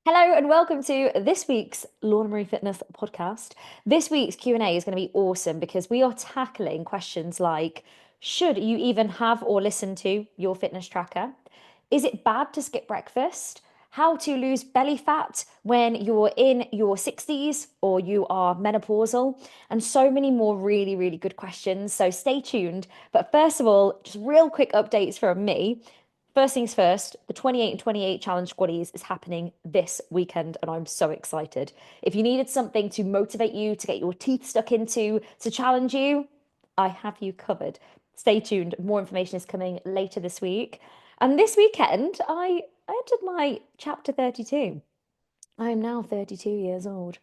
Hello and welcome to this week's Lawn Marie Fitness podcast. This week's Q&A is going to be awesome because we are tackling questions like, should you even have or listen to your fitness tracker? Is it bad to skip breakfast? How to lose belly fat when you're in your 60s or you are menopausal? And so many more really, really good questions. So stay tuned. But first of all, just real quick updates from me. First things first, the 28 and 28 challenge squaddies is happening this weekend, and I'm so excited. If you needed something to motivate you, to get your teeth stuck into, to challenge you, I have you covered. Stay tuned. More information is coming later this week. And this weekend, I entered my chapter 32. I am now 32 years old.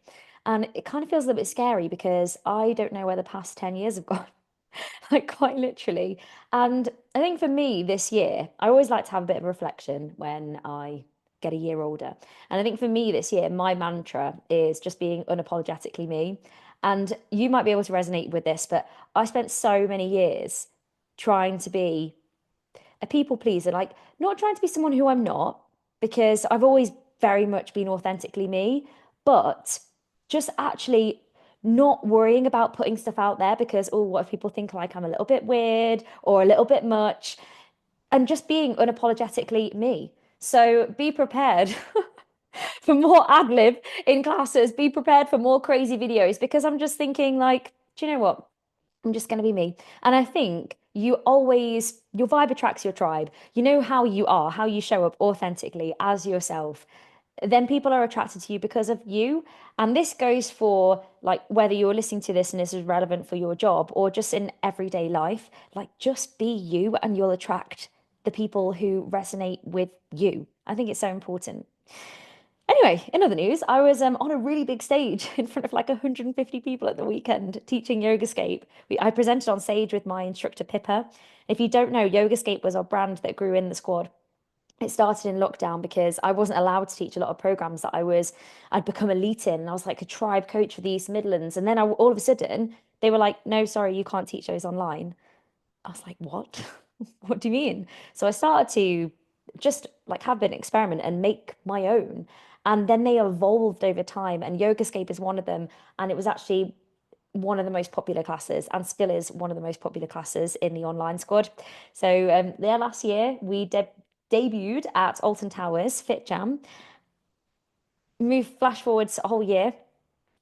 And it kind of feels a little bit scary because I don't know where the past 10 years have gone. Like quite literally. And I think for me this year, I always like to have a bit of reflection when I get a year older. And I think for me this year, my mantra is just being unapologetically me. And you might be able to resonate with this, but I spent so many years trying to be a people pleaser, like not trying to be someone who I'm not, because I've always very much been authentically me, but just actually not worrying about putting stuff out there because, oh, what if people think like I'm a little bit weird or a little bit much, and just being unapologetically me. So be prepared for more ad lib in classes, be prepared for more crazy videos because I'm just thinking, like, do you know what? I'm just going to be me. And I think your vibe attracts your tribe. You know how you are, how you show up authentically as yourself. Then people are attracted to you because of you. And this goes for like whether you're listening to this and this is relevant for your job or just in everyday life. Like just be you and you'll attract the people who resonate with you. I think it's so important. Anyway, in other news, I was on a really big stage in front of like 150 people at the weekend teaching Yogascape. I presented on stage with my instructor Pippa. If you don't know, Yogascape was our brand that grew in the squad. It started in lockdown because I wasn't allowed to teach a lot of programs that I'd become elite in. And I was like a tribe coach for the East Midlands. And then all of a sudden, they were like, no, sorry, you can't teach those online. I was like, what? What do you mean? So I started to just like have an experiment and make my own. And then they evolved over time, and Yogascape is one of them. And it was actually one of the most popular classes and still is one of the most popular classes in the online squad. So there last year we debuted at Alton Towers Fit Jam, moved flash forwards a whole year.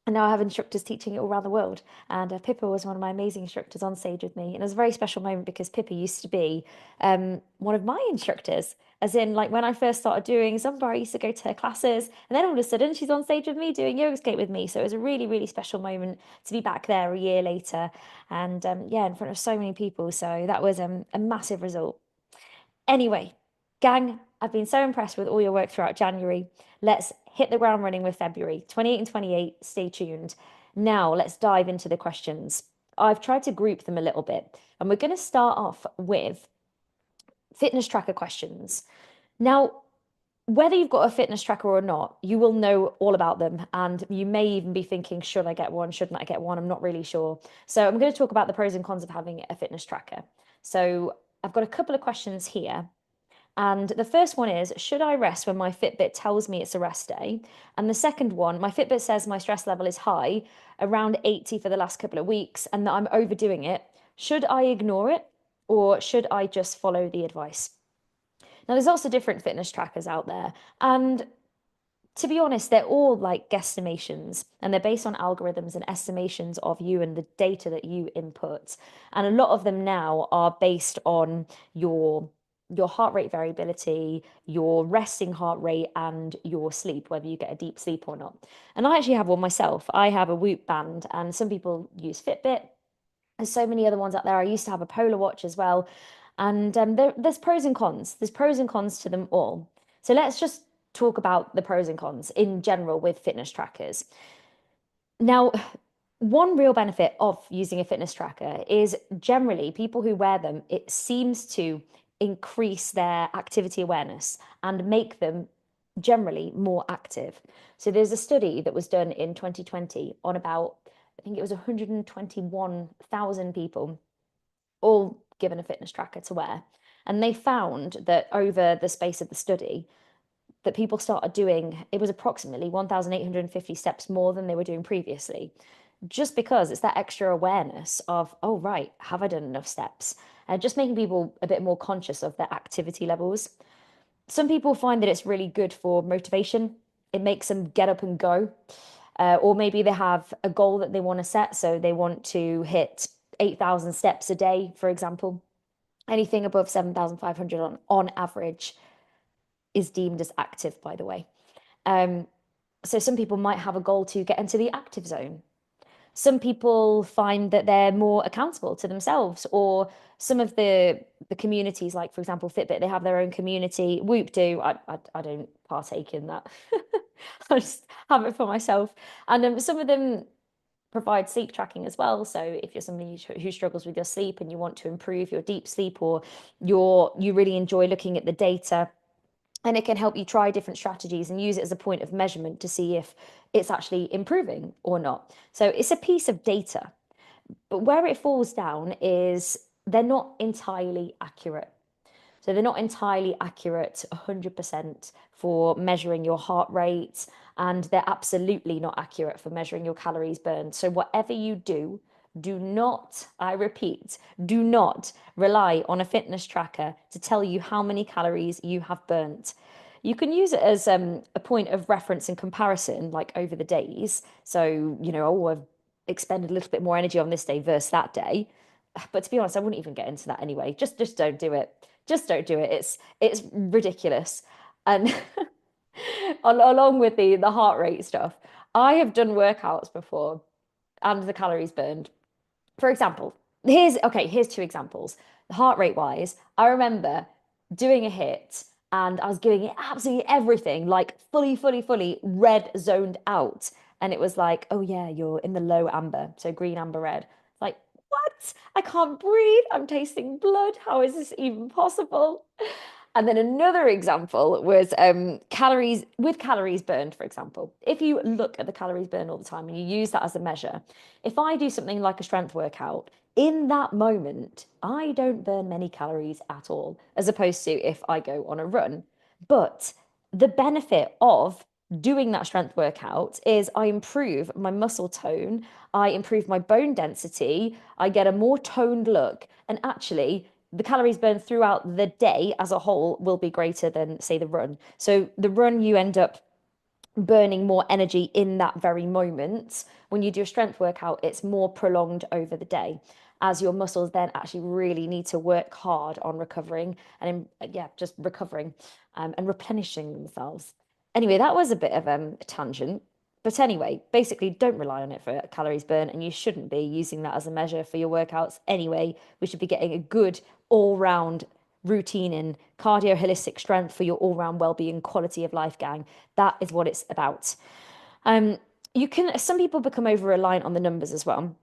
And now I have instructors teaching it all around the world. And Pippa was one of my amazing instructors on stage with me. And it was a very special moment because Pippa used to be one of my instructors. As in, like when I first started doing Zumba, I used to go to her classes. And then all of a sudden, she's on stage with me doing yoga skate with me. So it was a really, really special moment to be back there a year later. And yeah, in front of so many people. So that was a massive result. Anyway, gang, I've been so impressed with all your work throughout January. Let's hit the ground running with February. 28 and 28, stay tuned. Now, let's dive into the questions. I've tried to group them a little bit, and we're going to start off with fitness tracker questions. Now, whether you've got a fitness tracker or not, you will know all about them. And you may even be thinking, should I get one? Shouldn't I get one? I'm not really sure. So I'm going to talk about the pros and cons of having a fitness tracker. So I've got a couple of questions here. And the first one is, should I rest when my Fitbit tells me it's a rest day? And the second one, my Fitbit says my stress level is high, around 80 for the last couple of weeks, and that I'm overdoing it. Should I ignore it or should I just follow the advice? Now, there's also different fitness trackers out there. And to be honest, they're all like guesstimations and they're based on algorithms and estimations of you and the data that you input. And a lot of them now are based on your heart rate variability, your resting heart rate, and your sleep, whether you get a deep sleep or not. And I actually have one myself. I have a Whoop band, and some people use Fitbit. There's so many other ones out there. I used to have a Polar Watch as well. And there's pros and cons. There's pros and cons to them all. So let's just talk about the pros and cons in general with fitness trackers. Now, one real benefit of using a fitness tracker is generally people who wear them, it seems to increase their activity awareness and make them generally more active. So there's a study that was done in 2020 on about, I think it was 121,000 people, all given a fitness tracker to wear. And they found that over the space of the study, that people started doing, it was approximately 1,850 steps more than they were doing previously. Just because it's that extra awareness of, oh, right, have I done enough steps? Just making people a bit more conscious of their activity levels. Some people find that it's really good for motivation. It makes them get up and go. Or maybe they have a goal that they want to set. So they want to hit 8,000 steps a day, for example. Anything above 7,500 on average is deemed as active, by the way. Um, so some people might have a goal to get into the active zone. Some people find that they're more accountable to themselves, or some of the communities, like for example, Fitbit, they have their own community. Whoop do. I don't partake in that. I just have it for myself. And some of them provide sleep tracking as well. So if you're somebody who struggles with your sleep and you want to improve your deep sleep, or you really enjoy looking at the data, and it can help you try different strategies and use it as a point of measurement to see if it's actually improving or not. So it's a piece of data, but where it falls down is they're not entirely accurate. So they're not entirely accurate 100% for measuring your heart rate, and they're absolutely not accurate for measuring your calories burned. So whatever you do, do not, I repeat, do not rely on a fitness tracker to tell you how many calories you have burnt. You can use it as a point of reference and comparison, like over the days. So, oh, I've expended a little bit more energy on this day versus that day. But to be honest, I wouldn't even get into that anyway. Just don't do it. Just don't do it. It's ridiculous. And along with the heart rate stuff, I have done workouts before and the calories burned. For example, here's two examples. Heart rate wise, I remember doing a hit and I was giving it absolutely everything, like fully red zoned out. And it was like, oh yeah, you're in the low amber, so green, amber, red. Like, what? I can't breathe. I'm tasting blood. How is this even possible? And then another example was calories with calories burned, for example. If you look at the calories burned all the time and you use that as a measure, if I do something like a strength workout, in that moment, I don't burn many calories at all, as opposed to if I go on a run. But the benefit of doing that strength workout is I improve my muscle tone, I improve my bone density, I get a more toned look, and actually, the calories burned throughout the day as a whole will be greater than, say, the run. So the run, you end up burning more energy in that very moment. When you do a strength workout, it's more prolonged over the day, as your muscles then actually really need to work hard on recovering and yeah, just recovering and replenishing themselves. Anyway, that was a bit of a tangent. But anyway, basically, don't rely on it for calories burned, and you shouldn't be using that as a measure for your workouts anyway. We should be getting a good all-round routine in cardio holistic strength for your all-round well-being, quality of life, gang. That is what it's about. Um, some people become over reliant on the numbers as well.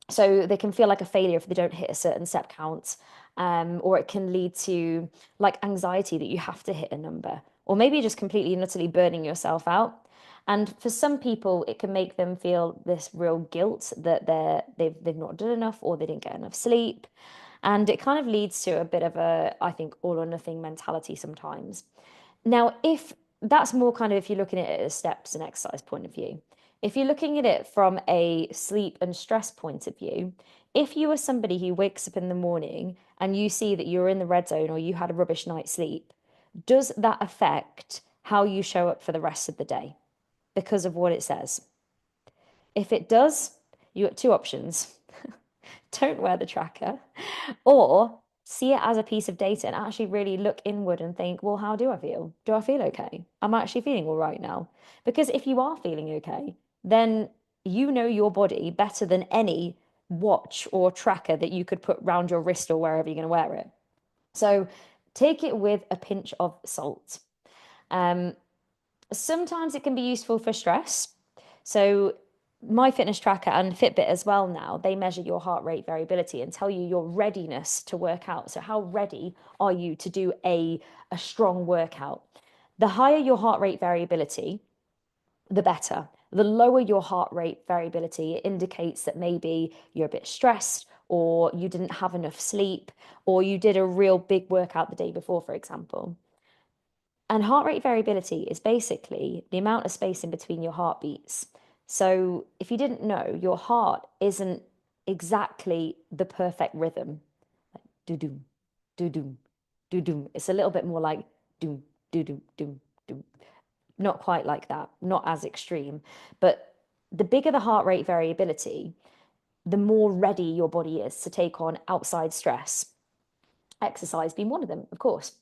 So they can feel like a failure if they don't hit a certain step count. Or it can lead to like anxiety that you have to hit a number, or maybe just completely and utterly burning yourself out. And for some people, it can make them feel this real guilt that they've not done enough, or they didn't get enough sleep. And it kind of leads to a bit of a, I think, all or nothing mentality sometimes. Now, if that's more kind of if you're looking at it as steps and exercise point of view. If you're looking at it from a sleep and stress point of view, if you are somebody who wakes up in the morning and you see that you're in the red zone or you had a rubbish night's sleep, does that affect how you show up for the rest of the day because of what it says? If it does, you got two options. Don't wear the tracker, or see it as a piece of data and actually really look inward and think, well, how do I feel? Do I feel okay? Am I actually feeling all right now? Because if you are feeling okay, then you know your body better than any watch or tracker that you could put round your wrist or wherever you're going to wear it. So take it with a pinch of salt. Um, Sometimes it can be useful for stress. So my fitness tracker and Fitbit as well now, they measure your heart rate variability and tell you your readiness to work out. So how ready are you to do a strong workout? The higher your heart rate variability, the better. The lower your heart rate variability, it indicates that maybe you're a bit stressed, or you didn't have enough sleep, or you did a real big workout the day before, for example. And heart rate variability is basically the amount of space in between your heartbeats. So if you didn't know, your heart isn't exactly the perfect rhythm. Do doom, do doom, do doom. It's a little bit more like doom, do doom, doom, doom. Not quite like that, not as extreme. But the bigger the heart rate variability, the more ready your body is to take on outside stress. Exercise being one of them, of course.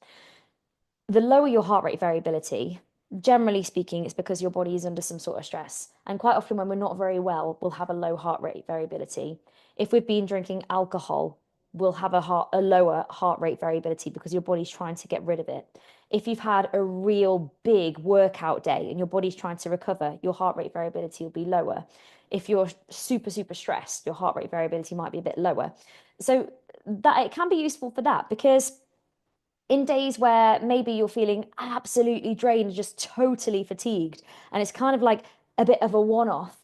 The lower your heart rate variability, generally speaking, it's because your body is under some sort of stress. And quite often, when we're not very well, we'll have a low heart rate variability. If we've been drinking alcohol, we'll have a lower heart rate variability because your body's trying to get rid of it. If you've had a real big workout day and your body's trying to recover, your heart rate variability will be lower. If you're super, super stressed, your heart rate variability might be a bit lower. So that it can be useful for that because in days where maybe you're feeling absolutely drained, just totally fatigued, and it's kind of like a bit of a one-off,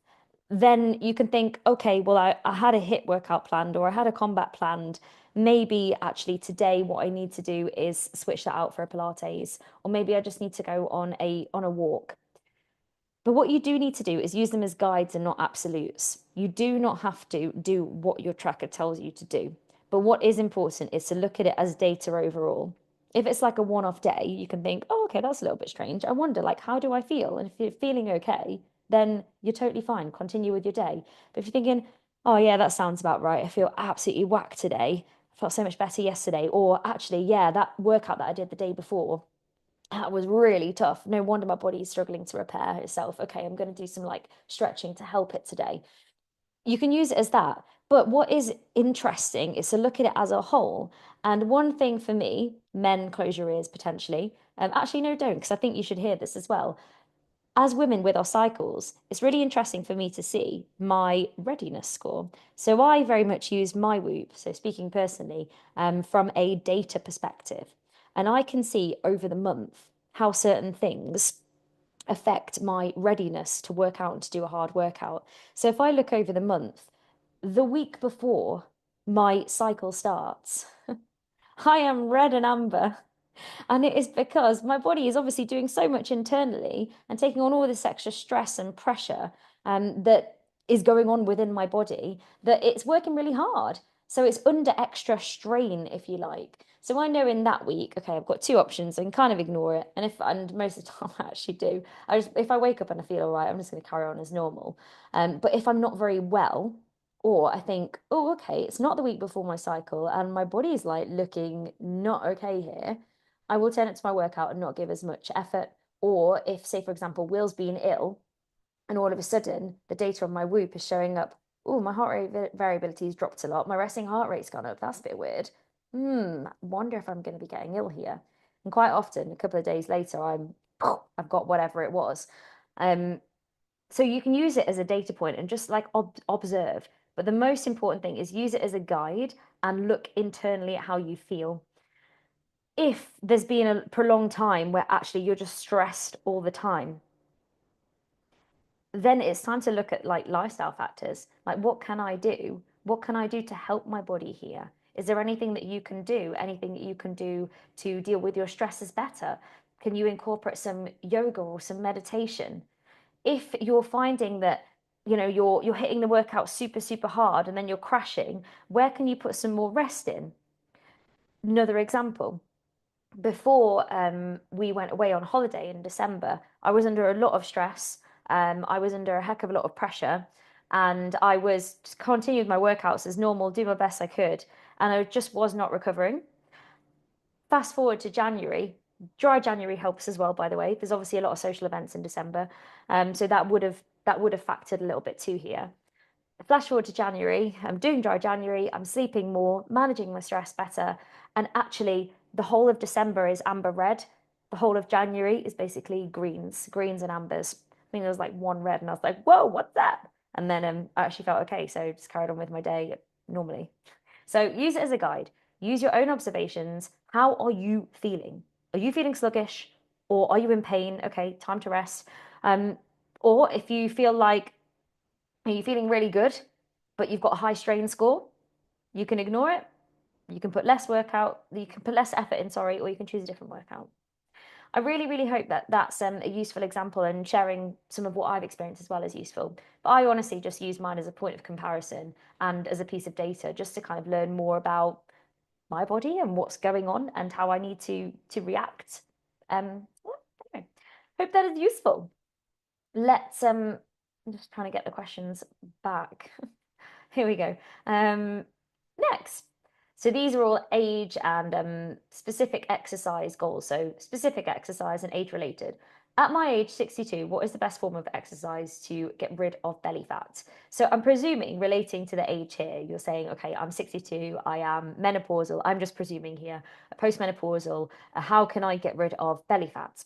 then you can think, okay, well, I had a HIIT workout planned or I had a combat planned. Maybe actually today what I need to do is switch that out for a Pilates, or maybe I just need to go on a walk. But what you do need to do is use them as guides and not absolutes. You do not have to do what your tracker tells you to do. But what is important is to look at it as data overall. If it's like a one-off day, you can think, oh, okay, that's a little bit strange. I wonder, like, how do I feel? And if you're feeling okay, then you're totally fine. Continue with your day. But if you're thinking, oh, yeah, that sounds about right. I feel absolutely whacked today. I felt so much better yesterday. Or actually, yeah, that workout that I did the day before, that was really tough. No wonder my body is struggling to repair itself. Okay, I'm going to do some like stretching to help it today. You can use it as that. But what is interesting is to look at it as a whole. And one thing for me, men, close your ears potentially. Actually, no, don't, because I think you should hear this as well. As women with our cycles, it's really interesting for me to see my readiness score. So I very much use my Whoop, so speaking personally, from a data perspective. And I can see over the month how certain things affect my readiness to work out and to do a hard workout. So if I look over the month, the week before my cycle starts, I am red and amber. And it is because my body is obviously doing so much internally and taking on all this extra stress and pressure that is going on within my body that it's working really hard. So it's under extra strain, if you like. So I know in that week, okay, I've got two options. I can kind of ignore it. And most of the time I actually do. If I wake up and I feel all right, I'm just going to carry on as normal. But if I'm not very well, or I think, oh, okay, it's not the week before my cycle and my body is like looking not okay here, I will turn it to my workout and not give as much effort. Or if, say, for example, Will's been ill and all of a sudden the data on my Whoop is showing up, oh, my heart rate variability has dropped a lot. My resting heart rate's gone up. That's a bit weird. Wonder if I'm going to be getting ill here. And quite often, a couple of days later, I've got whatever it was. Um, so you can use it as a data point and just like observe. But the most important thing is use it as a guide and look internally at how you feel. If there's been a prolonged time where actually you're just stressed all the time, then it's time to look at like lifestyle factors. Like, what can I do? What can I do to help my body here? Is there anything that you can do? Anything that you can do to deal with your stresses better? Can you incorporate some yoga or some meditation? If you're finding that you're hitting the workout super, super hard and then you're crashing, where can you put some more rest in? Another example before we went away on holiday in December, I was under a lot of stress. I was under a heck of a lot of pressure, and I was just continued my workouts as normal, do my best I could, and I just was not recovering. Fast forward to January. Dry January helps as well, by the way. There's obviously a lot of social events in December, so that would have factored a little bit too here. Flash forward to January, I'm doing dry January, I'm sleeping more, managing my stress better, and actually the whole of December is amber red. The whole of January is basically greens and ambers. I think there was like one red, and I was like, whoa, what's that? And then I actually felt okay, so just carried on with my day normally. So use it as a guide. Use your own observations. How are you feeling? Are you feeling sluggish or are you in pain? Okay, time to rest. Um, or if you feel like are you feeling really good, but you've got a high strain score? You can ignore it. You can put less effort in, sorry, or you can choose a different workout. I really, really hope that that's a useful example, and sharing some of what I've experienced as well is useful. But I honestly just use mine as a point of comparison and as a piece of data just to kind of learn more about my body and what's going on and how I need to react. Well, anyway, hope that is useful. Let's I'm just trying to get the questions back. Here we go. Next. So these are all age and specific exercise goals. So specific exercise and age related. At my age, 62, what is the best form of exercise to get rid of belly fat? So I'm presuming, relating to the age here, you're saying, okay, I'm 62, I am menopausal. I'm just presuming here, postmenopausal. How can I get rid of belly fat?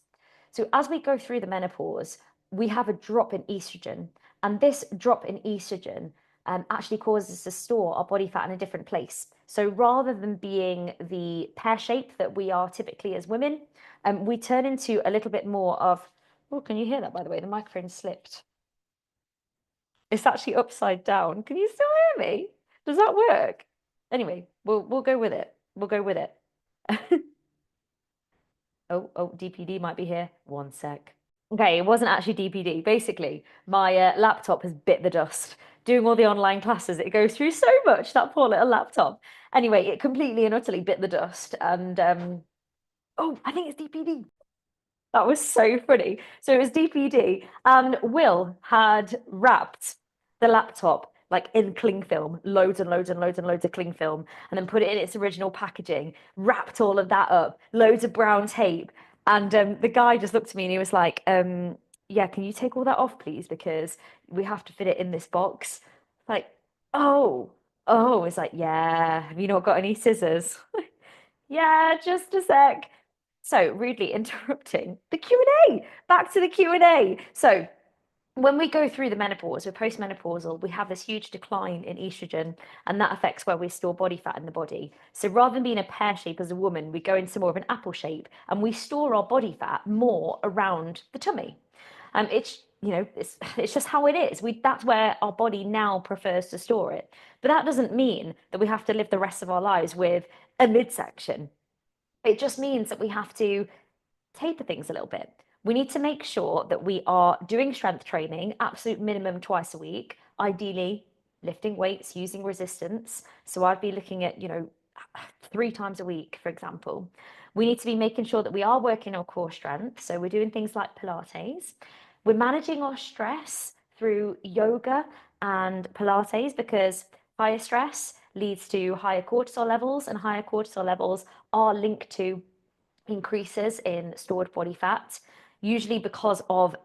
So as we go through the menopause, we have a drop in estrogen, and this drop in estrogen actually causes us to store our body fat in a different place. So rather than being the pear shape that we are typically as women, we turn into a little bit more of, oh, can you hear that, by the way? The microphone slipped. It's actually upside down. Can you still hear me? Does that work? Anyway, we'll go with it. We'll go with it. Oh, DPD might be here. One sec. Okay, it wasn't actually DPD. Basically, my laptop has bit the dust. Doing all the online classes, it goes through so much, that poor little laptop. Anyway, it completely and utterly bit the dust. And oh, I think it's DPD. That was so funny. So it was DPD, and Will had wrapped the laptop like in cling film, loads and loads and loads and loads of cling film, and then put it in its original packaging, wrapped all of that up, loads of brown tape. And the guy just looked at me and he was like, yeah, can you take all that off, please? Because we have to fit it in this box. Like, oh, oh, it's like, yeah, have you not got any scissors? Yeah, just a sec. So rudely interrupting the Q&A. Back to the Q&A. So when we go through the menopause, we're postmenopausal, we have this huge decline in estrogen, and that affects where we store body fat in the body. So rather than being a pear shape as a woman, we go into more of an apple shape, and we store our body fat more around the tummy. It's it's just how it is. That's where our body now prefers to store it. But that doesn't mean that we have to live the rest of our lives with a midsection. It just means that we have to taper things a little bit. We need to make sure that we are doing strength training, absolute minimum twice a week, ideally lifting weights, using resistance. So I'd be looking at, 3 times a week, for example. We need to be making sure that we are working on core strength. So we're doing things like Pilates. We're managing our stress through yoga and Pilates, because higher stress leads to higher cortisol levels, and higher cortisol levels are linked to increases in stored body fat, usually because of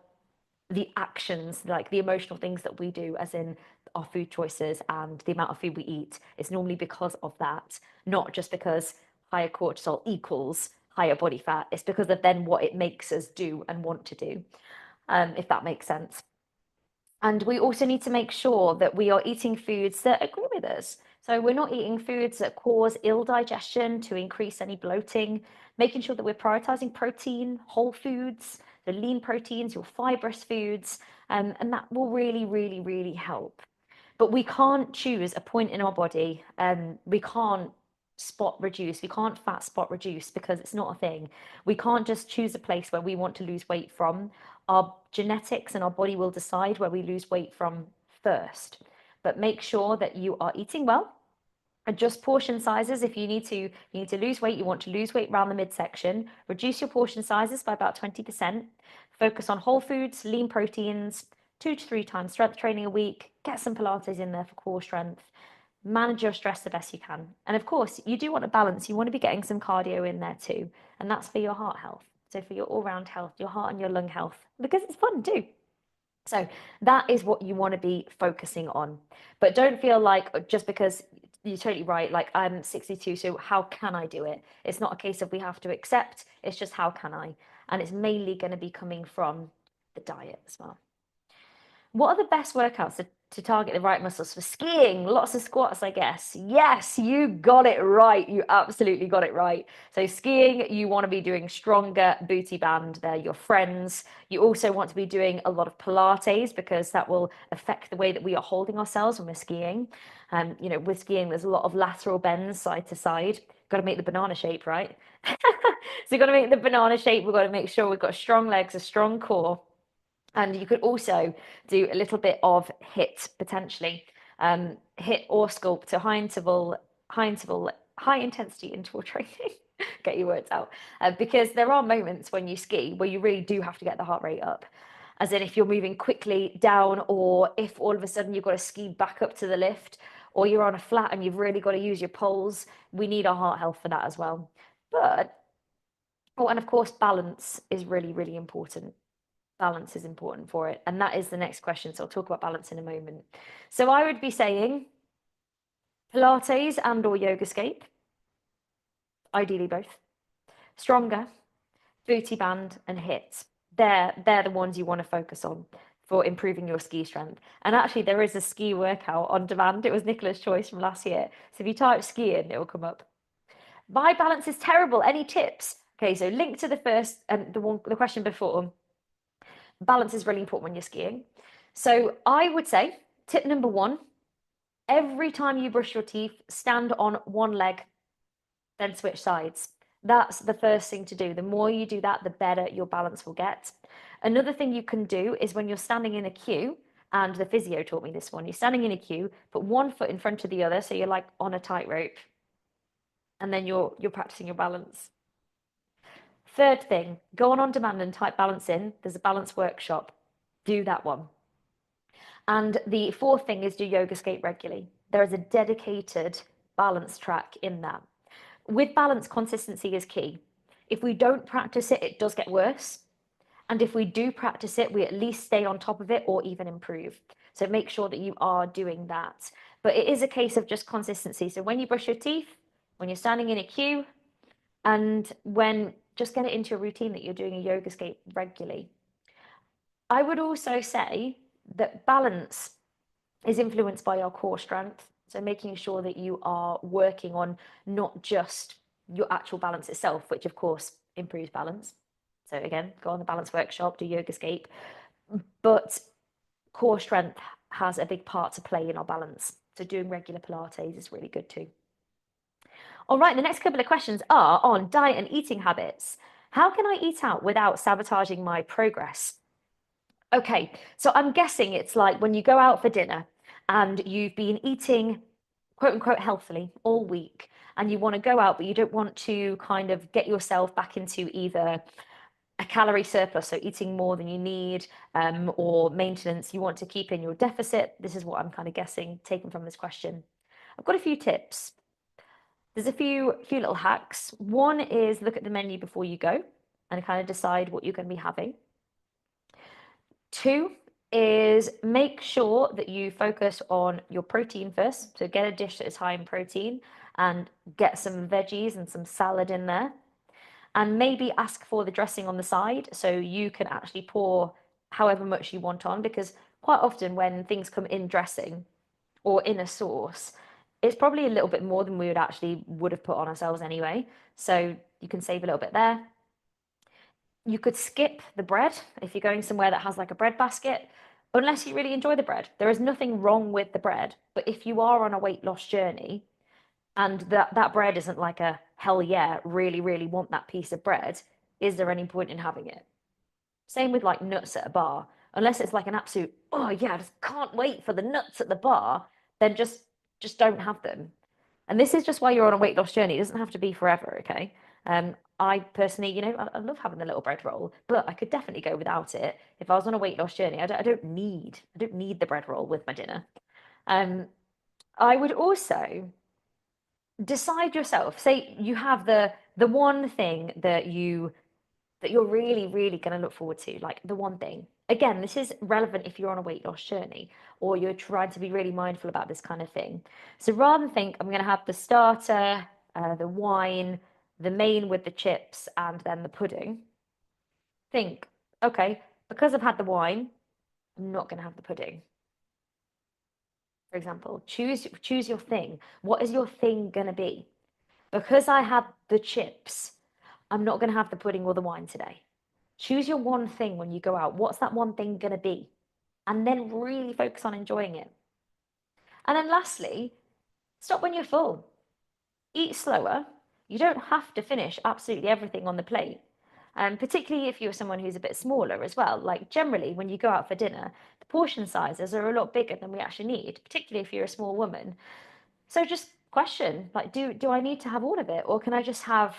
the actions, like the emotional things that we do, as in our food choices and the amount of food we eat. It's normally because of that, not just because higher cortisol equals higher body fat. It's because of then what it makes us do and want to do, if that makes sense. And we also need to make sure that we are eating foods that agree with us. So we're not eating foods that cause ill digestion to increase any bloating, making sure that we're prioritizing protein, whole foods, the lean proteins, your fibrous foods, and that will really, really, really help. But we can't choose a point in our body. We can't spot reduce. We can't fat spot reduce, because it's not a thing. We can't just choose a place where we want to lose weight from. Our genetics and our body will decide where we lose weight from first. But make sure that you are eating well. Adjust portion sizes. If you need to lose weight, you want to lose weight around the midsection, reduce your portion sizes by about 20%. Focus on whole foods, lean proteins, 2 to 3 times strength training a week. Get some Pilates in there for core strength. Manage your stress the best you can. And of course, you do want a balance. You want to be getting some cardio in there too. And that's for your heart health. So for your all-round health, your heart and your lung health, because it's fun too. So that is what you want to be focusing on. But don't feel like, just because you're totally right, like I'm 62, so how can I do it? It's not a case of we have to accept, it's just how can I? And it's mainly going to be coming from the diet as well. What are the best workouts to target the right muscles for skiing? Lots of squats, I guess. Yes, you got it right. You absolutely got it right. So skiing, you want to be doing stronger booty band. They're your friends. You also want to be doing a lot of Pilates, because that will affect the way that we are holding ourselves when we're skiing. With skiing, there's a lot of lateral bends side to side. got to make the banana shape, right? So you've got to make the banana shape. We've got to make sure we've got strong legs, a strong core. And you could also do a little bit of HIIT potentially, HIIT or sculpt, so high interval, high intensity interval training. Get your words out, because there are moments when you ski where you really do have to get the heart rate up. As in, if you're moving quickly down, or if all of a sudden you've got to ski back up to the lift, or you're on a flat and you've really got to use your poles, we need our heart health for that as well. But, oh, and of course, balance is really, really important. Balance is important for it. And that is the next question. So I'll talk about balance in a moment. So I would be saying Pilates and or yoga scape, ideally both. Stronger, booty band and HIIT. They're the ones you want to focus on for improving your ski strength. And actually there is a ski workout on demand. It was Nicola's choice from last year. So if you type skiing, it will come up. My balance is terrible. Any tips? Okay, so link to the first and the question before. Balance is really important when you're skiing. So I would say tip number one, every time you brush your teeth, stand on one leg, then switch sides. That's the first thing to do. The more you do that, the better your balance will get. Another thing you can do is when you're standing in a queue, and the physio taught me this one, you're standing in a queue, put one foot in front of the other, so you're like on a tightrope, and then you're practicing your balance. Third thing, go on demand and type balance in. There's a balance workshop. Do that one. And the fourth thing is do yoga skate regularly. There is a dedicated balance track in that. With balance, consistency is key. If we don't practice it, it does get worse. And if we do practice it, we at least stay on top of it or even improve. So make sure that you are doing that. But it is a case of just consistency. So when you brush your teeth, when you're standing in a queue, and when just get it into a routine that you're doing a yoga skate regularly. I would also say that balance is influenced by our core strength. So making sure that you are working on not just your actual balance itself, which of course improves balance. So again, go on the balance workshop, do yoga scape, but core strength has a big part to play in our balance. So doing regular Pilates is really good too. All right, the next couple of questions are on diet and eating habits. How can I eat out without sabotaging my progress? Okay, so I'm guessing it's like when you go out for dinner and you've been eating quote unquote healthily all week and you want to go out, but you don't want to kind of get yourself back into either a calorie surplus, so eating more than you need, or maintenance, you want to keep in your deficit. This is what I'm kind of guessing, taken from this question. I've got a few tips. There's a few little hacks. One is look at the menu before you go and kind of decide what you're going to be having. Two is make sure that you focus on your protein first. So get a dish that is high in protein and get some veggies and some salad in there. And maybe ask for the dressing on the side so you can actually pour however much you want on, because quite often when things come in dressing or in a sauce, it's probably a little bit more than we would have put on ourselves anyway. So you can save a little bit there. You could skip the bread if you're going somewhere that has like a bread basket, unless you really enjoy the bread. There is nothing wrong with the bread, but if you are on a weight loss journey and that bread isn't like a hell yeah, really, really want that piece of bread, is there any point in having it? Same with like nuts at a bar. Unless it's like an absolute, oh yeah, I just can't wait for the nuts at the bar, then just don't have them. And this is just why you're on a weight loss journey. It doesn't have to be forever, okay? I personally, I love having the little bread roll, but I could definitely go without it. If I was on a weight loss journey, I don't need the bread roll with my dinner. Um, I would also decide yourself. Say you have the one thing that you're really, really going to look forward to, like the one thing. Again, this is relevant if you're on a weight loss journey or you're trying to be really mindful about this kind of thing. So rather than think, I'm going to have the starter, the wine, the main with the chips, and then the pudding, think, okay, because I've had the wine, I'm not going to have the pudding. For example, choose your thing. What is your thing going to be? Because I had the chips, I'm not going to have the pudding or the wine today. Choose your one thing when you go out. What's that one thing going to be? And then really focus on enjoying it. And then lastly, stop when you're full. Eat slower. You don't have to finish absolutely everything on the plate. Particularly if you're someone who's a bit smaller as well. Like generally, when you go out for dinner, the portion sizes are a lot bigger than we actually need, particularly if you're a small woman. So just question, like, do I need to have all of it, or can I just have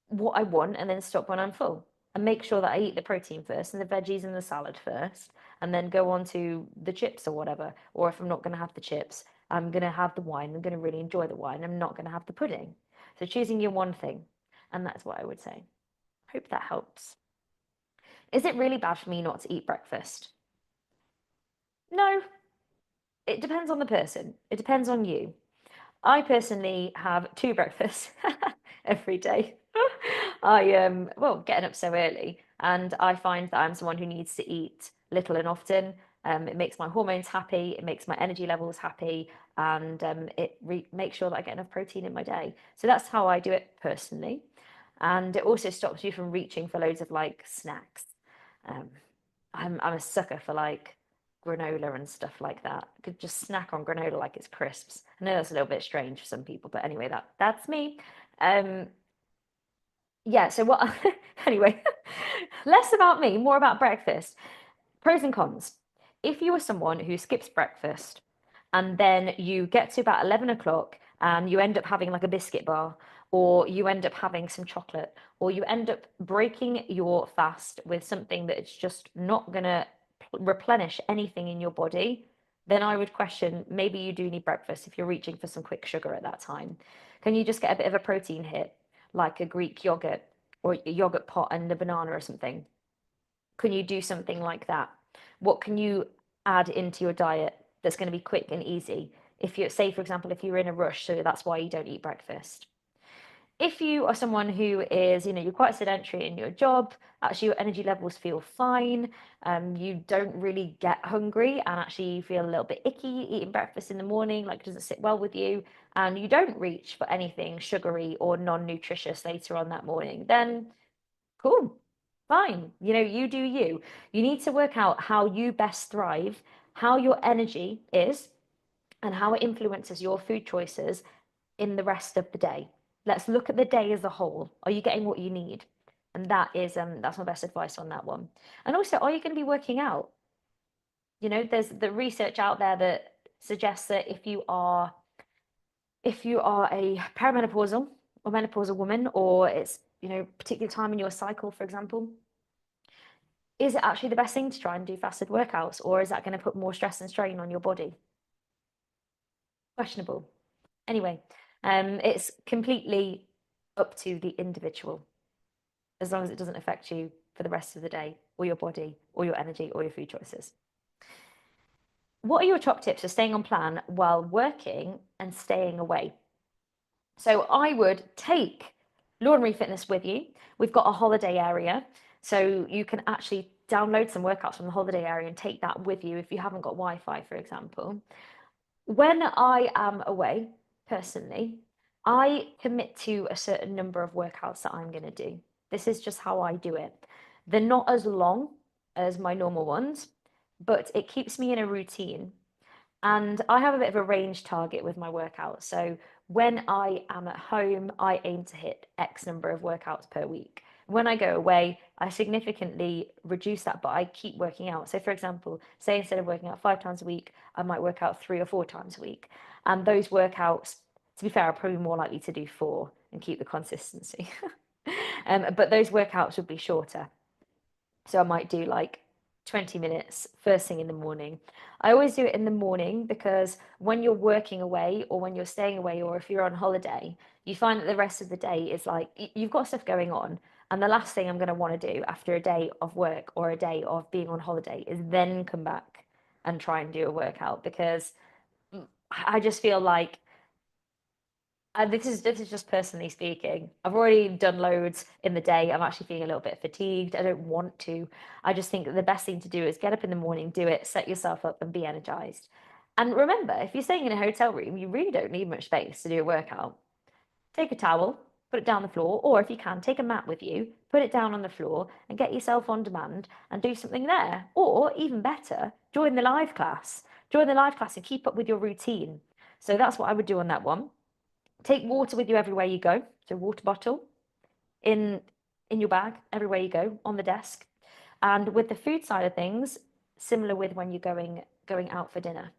what I want and then stop when I'm full? And make sure that I eat the protein first and the veggies and the salad first, and then go on to the chips or whatever. Or if I'm not going to have the chips, I'm going to have the wine. I'm going to really enjoy the wine. I'm not going to have the pudding. So choosing your one thing. And that's what I would say. Hope that helps. Is it really bad for me not to eat breakfast? No, it depends on the person. It depends on you. I personally have two breakfasts every day. Well, getting up so early, and I find that I'm someone who needs to eat little and often. It makes my hormones happy, it makes my energy levels happy, and makes sure that I get enough protein in my day. So that's how I do it personally. And it also stops you from reaching for loads of like snacks. Um, I'm a sucker for like granola and stuff like that. I could just snack on granola like it's crisps. I know that's a little bit strange for some people, but anyway, that's me. Um, yeah, so what anyway, less about me, more about breakfast. Pros and cons. If you are someone who skips breakfast and then you get to about 11 o'clock and you end up having like a biscuit bar, or you end up having some chocolate, or you end up breaking your fast with something that it's just not going to replenish anything in your body, then I would question maybe you do need breakfast if you're reaching for some quick sugar at that time. Can you just get a bit of a protein hit, like a Greek yogurt or a yogurt pot and a banana or something? Can you do something like that? What can you add into your diet that's going to be quick and easy? If you say, for example, if you're in a rush, so that's why you don't eat breakfast. If you are someone who is, you're quite sedentary in your job, actually your energy levels feel fine, you don't really get hungry, and actually you feel a little bit icky eating breakfast in the morning, like it doesn't sit well with you, and you don't reach for anything sugary or non-nutritious later on that morning, then cool, fine. You do you. You need to work out how you best thrive, how your energy is, and how it influences your food choices in the rest of the day. Let's look at the day as a whole. Are you getting what you need? And that's my best advice on that one. And also, are you going to be working out? There's the research out there that suggests that if you are a perimenopausal or menopausal woman, or it's particular time in your cycle, for example, is it actually the best thing to try and do fasted workouts, or is that going to put more stress and strain on your body? Questionable. Anyway, it's completely up to the individual, as long as it doesn't affect you for the rest of the day, or your body, or your energy, or your food choices. What are your top tips for staying on plan while working and staying away? So I would take Lawn Fitness with you. We've got a holiday area, so you can actually download some workouts from the holiday area and take that with you if you haven't got Wi-Fi, for example. When I am away, personally, I commit to a certain number of workouts that I'm going to do. This is just how I do it. They're not as long as my normal ones, but it keeps me in a routine. And I have a bit of a range target with my workouts. So when I am at home, I aim to hit X number of workouts per week. When I go away, I significantly reduce that, but I keep working out. So, for example, say instead of working out 5 times a week, I might work out 3 or 4 times a week. And those workouts, to be fair, are probably more likely to do four and keep the consistency. But those workouts would be shorter. So I might do like 20 minutes first thing in the morning. I always do it in the morning because when you're working away or when you're staying away or if you're on holiday, you find that the rest of the day is like you've got stuff going on. And the last thing I'm going to want to do after a day of work or a day of being on holiday is then come back and try and do a workout because I just feel like this is just personally speaking. I've already done loads in the day. I'm actually feeling a little bit fatigued. I don't want to. I just think that the best thing to do is get up in the morning, do it, set yourself up, and be energized. And remember, if you're staying in a hotel room, you really don't need much space to do a workout. Take a towel, put it down the floor, or if you can, take a mat with you, put it down on the floor, and get yourself on demand and do something there. Or even better, join the live class. Join the live class and keep up with your routine. So that's what I would do on that one. Take water with you everywhere you go. So water bottle in your bag everywhere you go, on the desk. And with the food side of things, similar with when you're going out for dinner.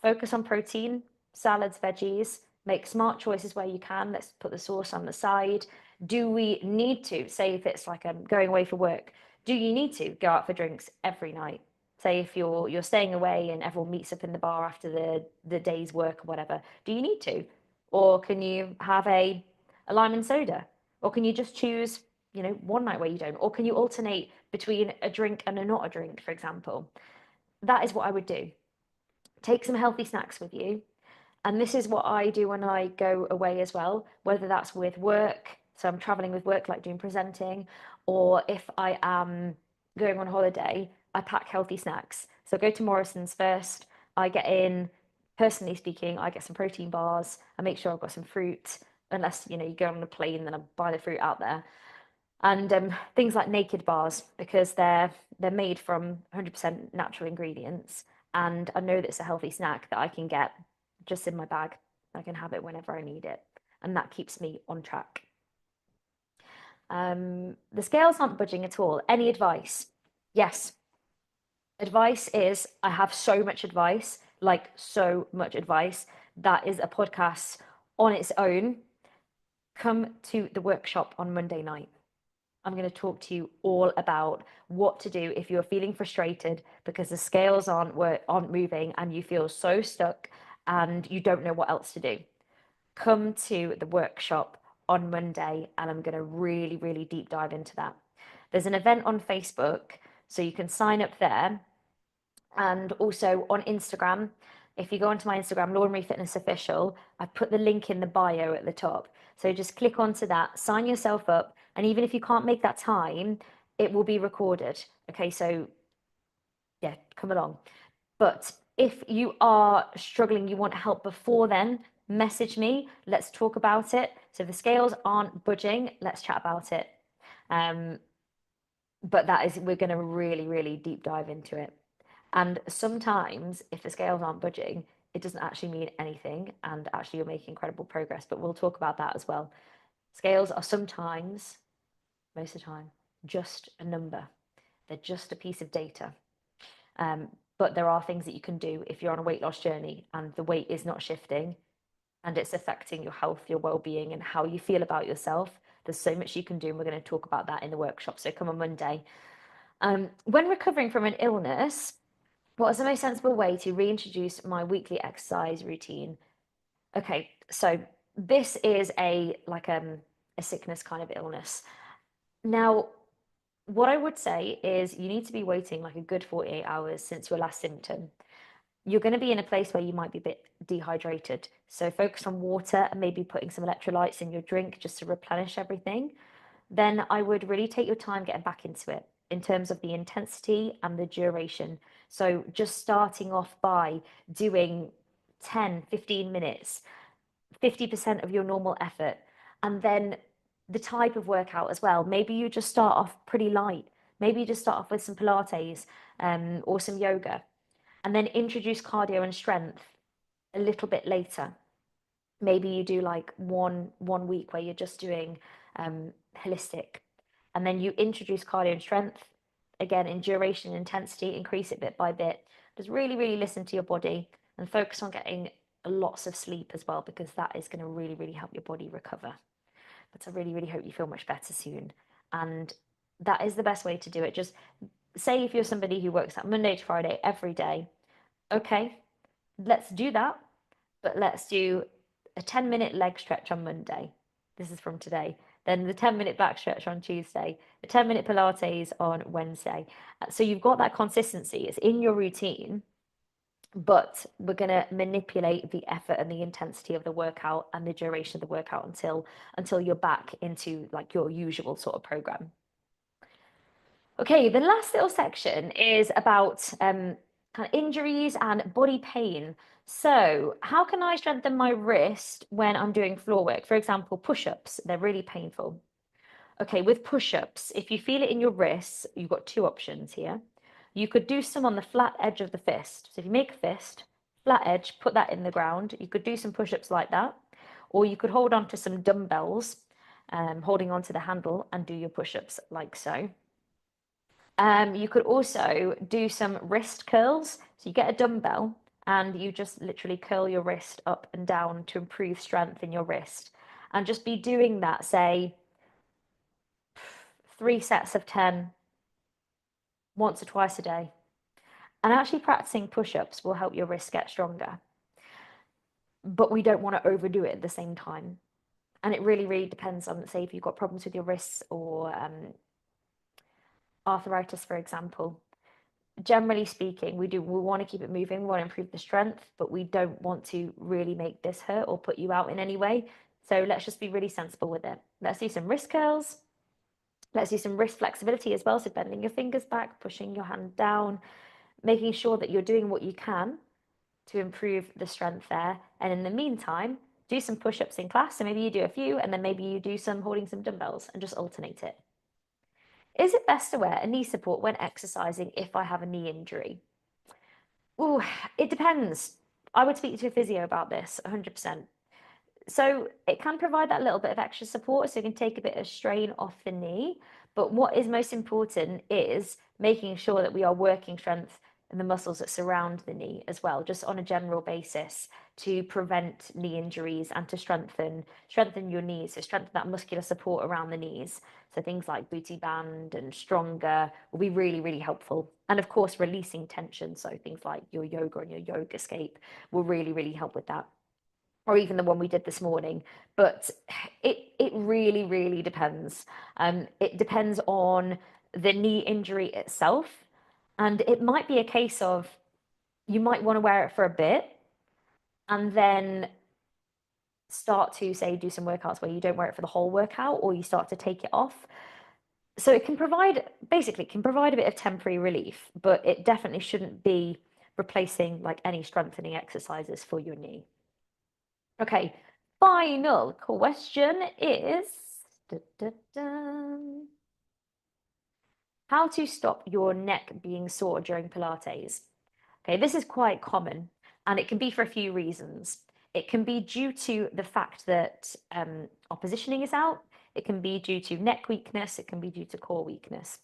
Focus on protein, salads, veggies, make smart choices where you can. Let's put the sauce on the side. Do we need to, say if it's like going away for work, do you need to go out for drinks every night? Say if you're staying away and everyone meets up in the bar after the day's work or whatever, do you need to? Or can you have a lime and soda? Or can you just choose, one night where you don't? Or can you alternate between a drink and a not a drink, for example? That is what I would do. Take some healthy snacks with you. And this is what I do when I go away as well, whether that's with work, so I'm traveling with work, like doing presenting, or if I am going on holiday, I pack healthy snacks. So I go to Morrison's first, I get in, personally speaking, I get some protein bars, I make sure I've got some fruit, unless, you go on a plane, then I buy the fruit out there. And things like naked bars, because they're made from 100% natural ingredients, and I know that it's a healthy snack that I can get just in my bag. I can have it whenever I need it, and that keeps me on track. The scales aren't budging at all. Any advice? Yes. Advice is, I have so much advice, like so much advice. That is a podcast on its own. Come to the workshop on Monday night. I'm going to talk to you all about what to do if you're feeling frustrated because the scales aren't moving and you feel so stuck and you don't know what else to do. Come to the workshop on Monday and I'm going to really, really deep dive into that. There's an event on Facebook, so you can sign up there, and also on Instagram. If you go onto my Instagram, Laura Marie Fitness Official, I put the link in the bio at the top. So just click onto that, sign yourself up, and even if you can't make that time, it will be recorded. Okay, so yeah, come along. But if you are struggling, you want help before then, message me. Let's talk about it. So if the scales aren't budging, let's chat about it. Um, but we're going to really, really deep dive into it. And sometimes, if the scales aren't budging, it doesn't actually mean anything, and actually, you're making incredible progress. But we'll talk about that as well. Scales are sometimes, most of the time, just a number, they're just a piece of data. But there are things that you can do if you're on a weight loss journey and the weight is not shifting and it's affecting your health, your well-being, and how you feel about yourself. There's so much you can do, and we're going to talk about that in the workshop. So come on Monday. When recovering from an illness, what is the most sensible way to reintroduce my weekly exercise routine? Okay, so this is a sickness kind of illness. Now, what I would say is you need to be waiting like a good 48 hours since your last symptom. You're going to be in a place where you might be a bit dehydrated. So focus on water and maybe putting some electrolytes in your drink just to replenish everything. Then I would really take your time getting back into it in terms of the intensity and the duration. So just starting off by doing 10, 15 minutes, 50% of your normal effort, and then the type of workout as well. Maybe you just start off pretty light. Maybe you just start off with some Pilates or some yoga, and then introduce cardio and strength a little bit later. Maybe you do like one week where you're just doing holistic, and then you introduce cardio and strength again in duration and intensity, increase it bit by bit. Just really, really listen to your body and focus on getting lots of sleep as well, because that is going to really, really help your body recover. But I really, really hope you feel much better soon. And that is the best way to do it. Just say if you're somebody who works out Monday to Friday every day, okay, let's do that, but let's do a 10-minute leg stretch on Monday. This is from today. Then the 10-minute back stretch on Tuesday, the 10-minute Pilates on Wednesday. So you've got that consistency. It's in your routine, but we're going to manipulate the effort and the intensity of the workout and the duration of the workout until you're back into like your usual sort of program. Okay, the last little section is about kind of injuries and body pain. So, how can I strengthen my wrist when I'm doing floor work? For example, push-ups, they're really painful. Okay, with push-ups, if you feel it in your wrists, you've got two options here. You could do some on the flat edge of the fist. So if you make a fist, flat edge, put that in the ground. You could do some push-ups like that. or you could hold on to some dumbbells, holding onto the handle and do your push-ups like so. You could also do some wrist curls. So you get a dumbbell and you just literally curl your wrist up and down to improve strength in your wrist. And just be doing that, say, 3 sets of 10, once or twice a day. And actually practicing push-ups will help your wrist get stronger. But we don't want to overdo it at the same time. And it really, really depends on, say, if you've got problems with your wrists or arthritis, for example. Generally speaking, we want to keep it moving, we want to improve the strength, but we don't want to really make this hurt or put you out in any way. So let's just be really sensible with it. Let's do some wrist curls. Let's do some wrist flexibility as well. So bending your fingers back, pushing your hand down, making sure that you're doing what you can to improve the strength there. And in the meantime, do some push-ups in class. So maybe you do a few, and then maybe you do some holding some dumbbells and just alternate it. Is it best to wear a knee support when exercising if I have a knee injury? Oh, it depends. I would speak to a physio about this 100%. So it can provide that little bit of extra support so you can take a bit of strain off the knee. But what is most important is making sure that we are working strength in the muscles that surround the knee as well, just on a general basis to prevent knee injuries and to strengthen your knees, so strengthen that muscular support around the knees. So things like booty band and stronger will be really, really helpful. And of course, releasing tension. So things like your yoga and your yoga escape will really, really help with that, or even the one we did this morning. But it really, really depends. It depends on the knee injury itself. And it might be a case of you might want to wear it for a bit and then start to, say, do some workouts where you don't wear it for the whole workout, or you start to take it off. So it can provide, basically, it can provide a bit of temporary relief, but it definitely shouldn't be replacing like any strengthening exercises for your knee. Okay, final question is da, da, da, how to stop your neck being sore during Pilates. Okay, this is quite common and it can be for a few reasons. It can be due to the fact that our positioning is out. It can be due to neck weakness. It can be due to core weakness.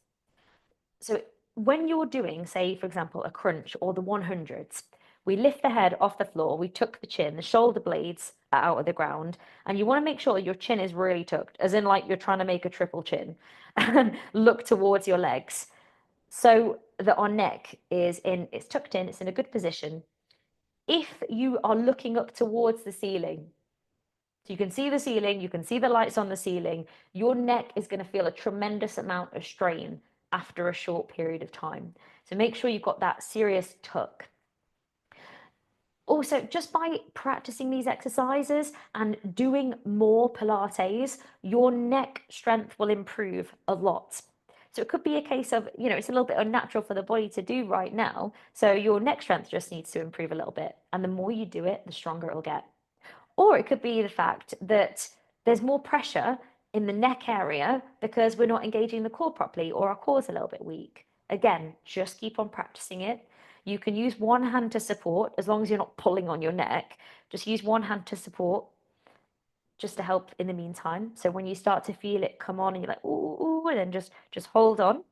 So when you're doing, say, for example, a crunch or the 100s, we lift the head off the floor, we tuck the chin, the shoulder blades are out of the ground, and you want to make sure your chin is really tucked, as in like you're trying to make a triple chin, and look towards your legs so that our neck it's tucked in, it's in a good position. If you are looking up towards the ceiling, so you can see the ceiling, you can see the lights on the ceiling, your neck is going to feel a tremendous amount of strain after a short period of time. So make sure you've got that serious tuck. Also, just by practicing these exercises and doing more Pilates, your neck strength will improve a lot. So it could be a case of, it's a little bit unnatural for the body to do right now. So your neck strength just needs to improve a little bit. And the more you do it, the stronger it'll get. Or it could be the fact that there's more pressure in the neck area because we're not engaging the core properly, or our core's a little bit weak. Again, just keep on practicing it. You can use one hand to support as long as you're not pulling on your neck. Just use one hand to support just to help in the meantime. So when you start to feel it come on and you're like, ooh, ooh, and then just hold on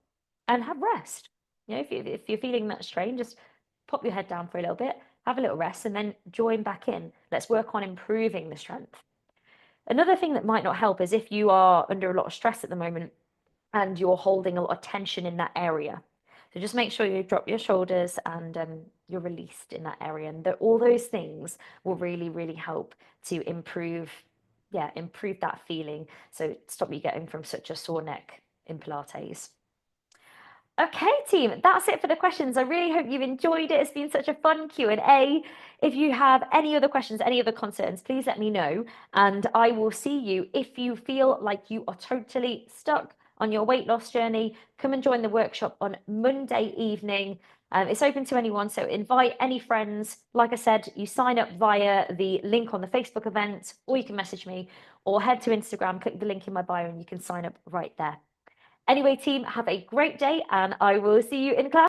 and have rest. If you're feeling that strain, just pop your head down for a little bit, have a little rest, and then join back in. Let's work on improving the strength. Another thing that might not help is if you are under a lot of stress at the moment and you're holding a lot of tension in that area. So just make sure you drop your shoulders and you're released in that area. And all those things will really, really help to improve that feeling. So stop you getting from such a sore neck in Pilates. Okay, team, that's it for the questions. I really hope you've enjoyed it. It's been such a fun Q&A. If you have any other questions, any other concerns, please let me know. And I will see you. If you feel like you are totally stuck on your weight loss journey, come and join the workshop on Monday evening. It's open to anyone, so invite any friends. Like I said, you sign up via the link on the Facebook event, or you can message me, or head to Instagram, click the link in my bio, and you can sign up right there. Anyway, team, have a great day and I will see you in class.